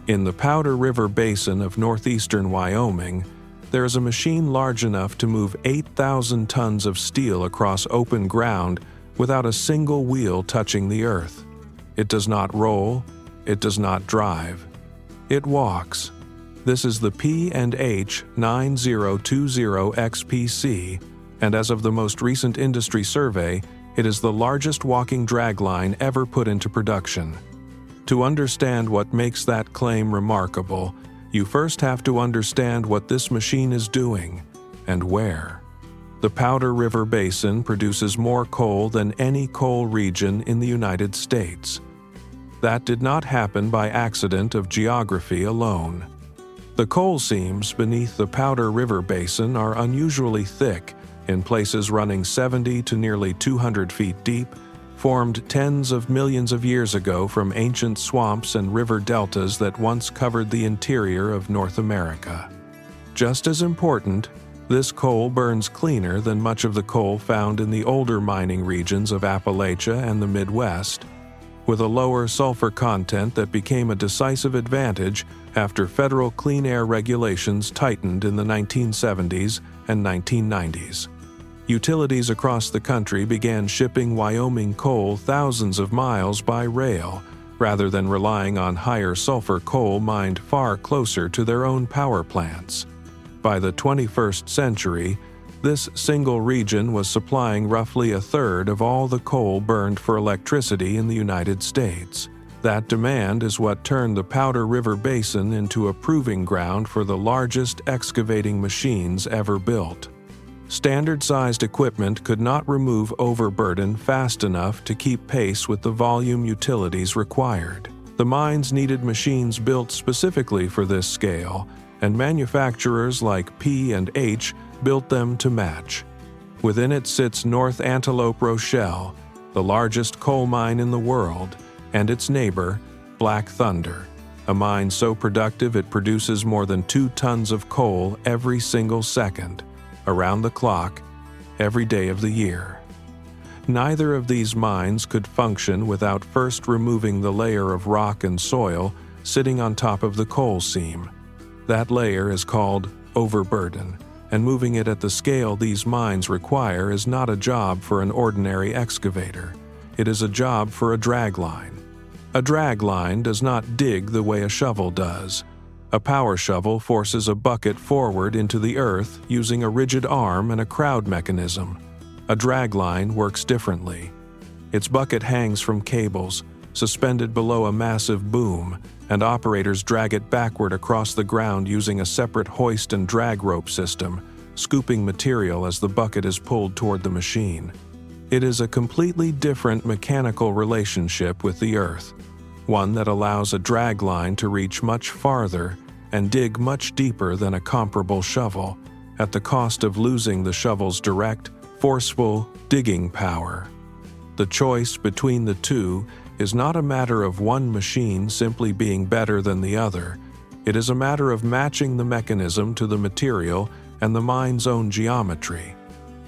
In the Powder River Basin of northeastern Wyoming, there is a machine large enough to move 8,000 tons of steel across open ground without a single wheel touching the earth. It does not roll, it does not drive. It walks. This is the P&H 9020XPC, and as of the most recent industry survey, it is the largest walking dragline ever put into production. To understand what makes that claim remarkable, you first have to understand what this machine is doing and where. The Powder River Basin produces more coal than any coal region in the United States. That did not happen by accident of geography alone. The coal seams beneath the Powder River Basin are unusually thick, in places running 70 to nearly 200 feet deep, formed tens of millions of years ago from ancient swamps and river deltas that once covered the interior of North America. Just as important, this coal burns cleaner than much of the coal found in the older mining regions of Appalachia and the Midwest, with a lower sulfur content that became a decisive advantage after federal clean air regulations tightened in the 1970s and 1990s. Utilities across the country began shipping Wyoming coal thousands of miles by rail, rather than relying on higher sulfur coal mined far closer to their own power plants. By the 21st century, this single region was supplying roughly a third of all the coal burned for electricity in the United States. That demand is what turned the Powder River Basin into a proving ground for the largest excavating machines ever built. Standard-sized equipment could not remove overburden fast enough to keep pace with the volume utilities required. The mines needed machines built specifically for this scale, and manufacturers like P&H built them to match. Within it sits North Antelope Rochelle, the largest coal mine in the world, and its neighbor, Black Thunder, a mine so productive it produces more than 2 tons of coal every single second, around the clock, every day of the year. Neither of these mines could function without first removing the layer of rock and soil sitting on top of the coal seam. That layer is called overburden, and moving it at the scale these mines require is not a job for an ordinary excavator. It is a job for a dragline. A dragline does not dig the way a shovel does. A power shovel forces a bucket forward into the earth using a rigid arm and a crowd mechanism. A dragline works differently. Its bucket hangs from cables, suspended below a massive boom, and operators drag it backward across the ground using a separate hoist and drag rope system, scooping material as the bucket is pulled toward the machine. It is a completely different mechanical relationship with the earth, one that allows a dragline to reach much farther and dig much deeper than a comparable shovel, at the cost of losing the shovel's direct, forceful digging power. The choice between the two is not a matter of one machine simply being better than the other. It is a matter of matching the mechanism to the material and the mine's own geometry.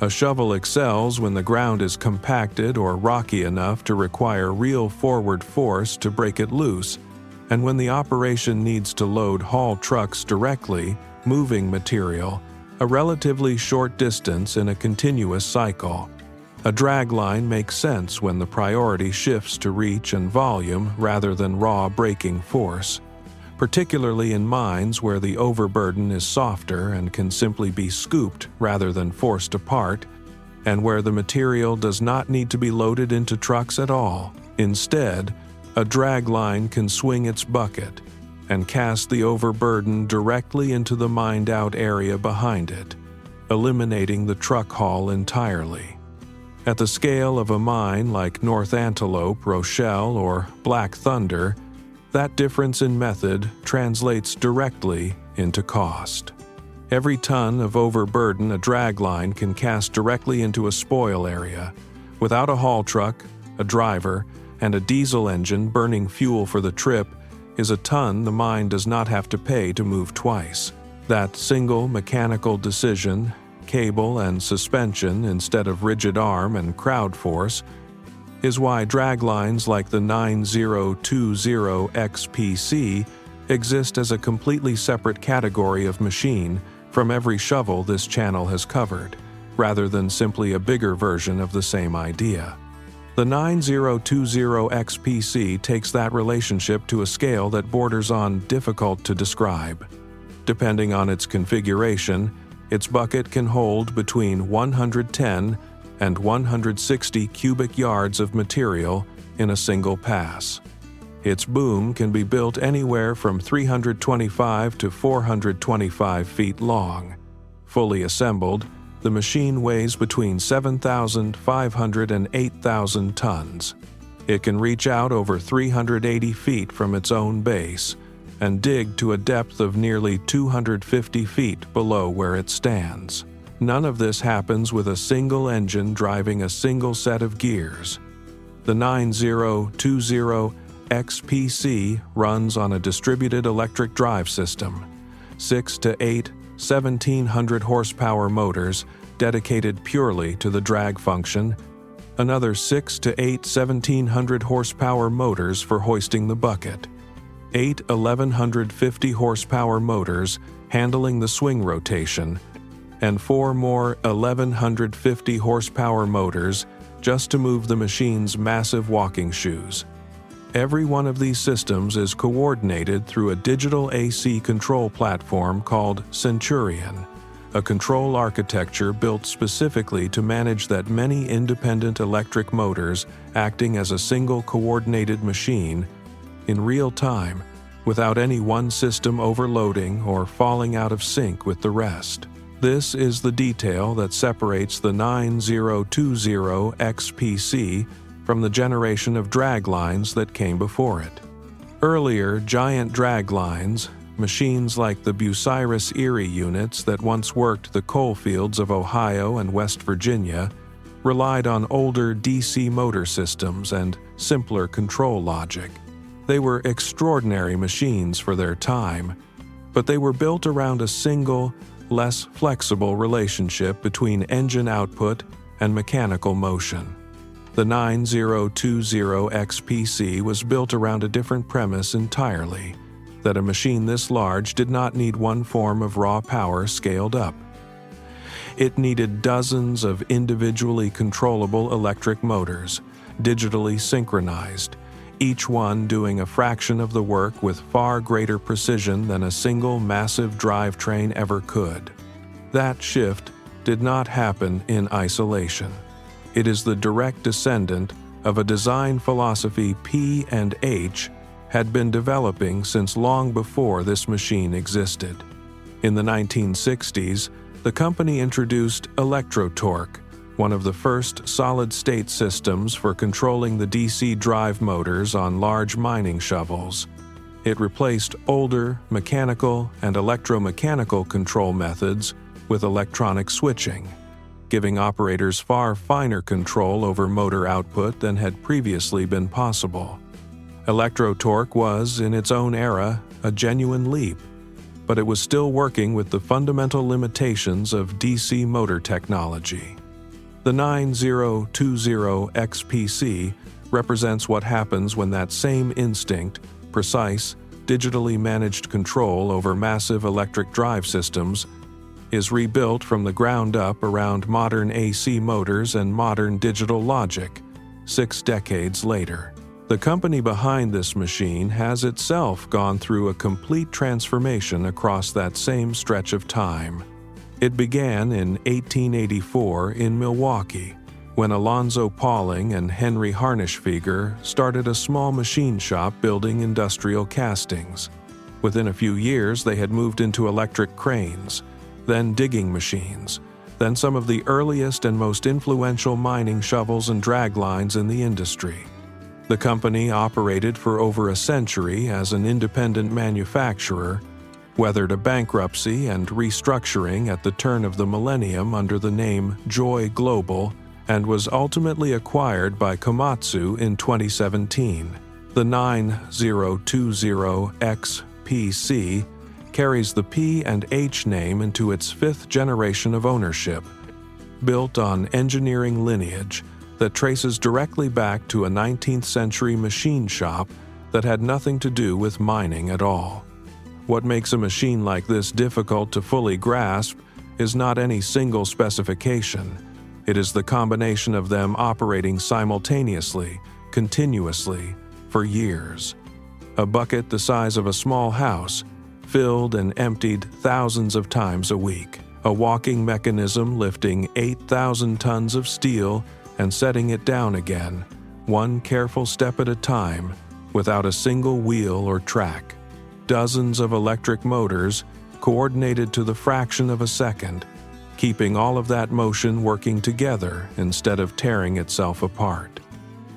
A shovel excels when the ground is compacted or rocky enough to require real forward force to break it loose, and when the operation needs to load haul trucks directly, moving material, a relatively short distance in a continuous cycle. A dragline makes sense when the priority shifts to reach and volume rather than raw braking force, particularly in mines where the overburden is softer and can simply be scooped rather than forced apart, and where the material does not need to be loaded into trucks at all. Instead, a dragline can swing its bucket and cast the overburden directly into the mined-out area behind it, eliminating the truck haul entirely. At the scale of a mine like North Antelope, Rochelle, or Black Thunder, that difference in method translates directly into cost. Every ton of overburden a dragline can cast directly into a spoil area. Without a haul truck, a driver, and a diesel engine burning fuel for the trip, is a ton the mine does not have to pay to move twice. That single mechanical decision, cable and suspension instead of rigid arm and crowd force, is why draglines like the 9020XPC exist as a completely separate category of machine from every shovel this channel has covered, rather than simply a bigger version of the same idea. The 9020XPC takes that relationship to a scale that borders on difficult to describe. Depending on its configuration, its bucket can hold between 110 and 160 cubic yards of material in a single pass. Its boom can be built anywhere from 325 to 425 feet long. Fully assembled, the machine weighs between 7,500 and 8,000 tons. It can reach out over 380 feet from its own base and dig to a depth of nearly 250 feet below where it stands. None of this happens with a single engine driving a single set of gears. The 9020XPC runs on a distributed electric drive system, 6 to 8 1,700 horsepower motors dedicated purely to the drag function, another 6 to 8 1,700 horsepower motors for hoisting the bucket, 8 1,150 horsepower motors handling the swing rotation, and 4 more 1,150 horsepower motors just to move the machine's massive walking shoes. Every one of these systems is coordinated through a digital AC control platform called Centurion, a control architecture built specifically to manage that many independent electric motors acting as a single coordinated machine in real time without any one system overloading or falling out of sync with the rest. This is the detail that separates the 9020XPC from the generation of draglines that came before it. Earlier giant draglines, machines like the Bucyrus-Erie units that once worked the coal fields of Ohio and West Virginia, relied on older DC motor systems and simpler control logic. They were extraordinary machines for their time, but they were built around a single, less flexible relationship between engine output and mechanical motion. The 9020XPC was built around a different premise entirely, that a machine this large did not need one form of raw power scaled up. It needed dozens of individually controllable electric motors, digitally synchronized, each one doing a fraction of the work with far greater precision than a single massive drivetrain ever could. That shift did not happen in isolation. It is the direct descendant of a design philosophy P&H had been developing since long before this machine existed. In the 1960s, the company introduced electrotorque, one of the first solid-state systems for controlling the DC drive motors on large mining shovels. It replaced older mechanical and electromechanical control methods with electronic switching, giving operators far finer control over motor output than had previously been possible. Electrotorque was, in its own era, a genuine leap, but it was still working with the fundamental limitations of DC motor technology. The 9020XPC represents what happens when that same instinct, precise, digitally managed control over massive electric drive systems, is rebuilt from the ground up around modern AC motors and modern digital logic, 6 decades later. The company behind this machine has itself gone through a complete transformation across that same stretch of time. It began in 1884 in Milwaukee, when Alonzo Pauling and Henry Harnischfeger started a small machine shop building industrial castings. Within a few years, they had moved into electric cranes, then digging machines, then some of the earliest and most influential mining shovels and draglines in the industry. The company operated for over a century as an independent manufacturer, weathered a bankruptcy and restructuring at the turn of the millennium under the name Joy Global, and was ultimately acquired by Komatsu in 2017. The 9020XPC carries the P&H name into its 5th generation of ownership, built on engineering lineage that traces directly back to a 19th century machine shop that had nothing to do with mining at all. What makes a machine like this difficult to fully grasp is not any single specification. It is the combination of them operating simultaneously, continuously, for years. A bucket the size of a small house, filled and emptied thousands of times a week. A walking mechanism lifting 8,000 tons of steel and setting it down again, one careful step at a time, without a single wheel or track. Dozens of electric motors, coordinated to the fraction of a second, keeping all of that motion working together instead of tearing itself apart.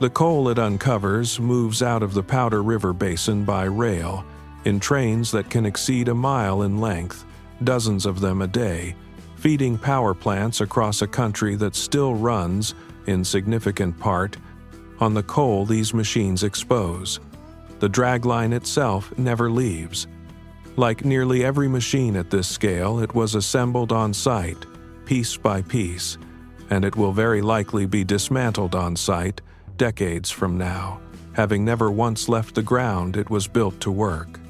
The coal it uncovers moves out of the Powder River Basin by rail, in trains that can exceed a mile in length, dozens of them a day, feeding power plants across a country that still runs, in significant part, on the coal these machines expose. The dragline itself never leaves. Like nearly every machine at this scale, it was assembled on site, piece by piece, and it will very likely be dismantled on site decades from now. Having never once left the ground, it was built to work.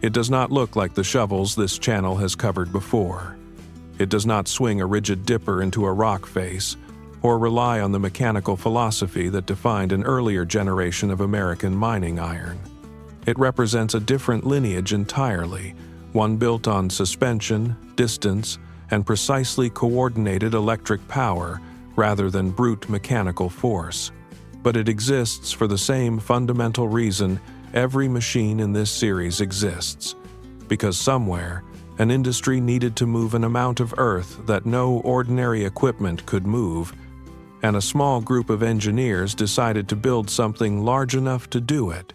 It does not look like the shovels this channel has covered before. It does not swing a rigid dipper into a rock face, or rely on the mechanical philosophy that defined an earlier generation of American mining iron. It represents a different lineage entirely, one built on suspension, distance, and precisely coordinated electric power rather than brute mechanical force. But it exists for the same fundamental reason every machine in this series exists, because somewhere, an industry needed to move an amount of earth that no ordinary equipment could move, and a small group of engineers decided to build something large enough to do it.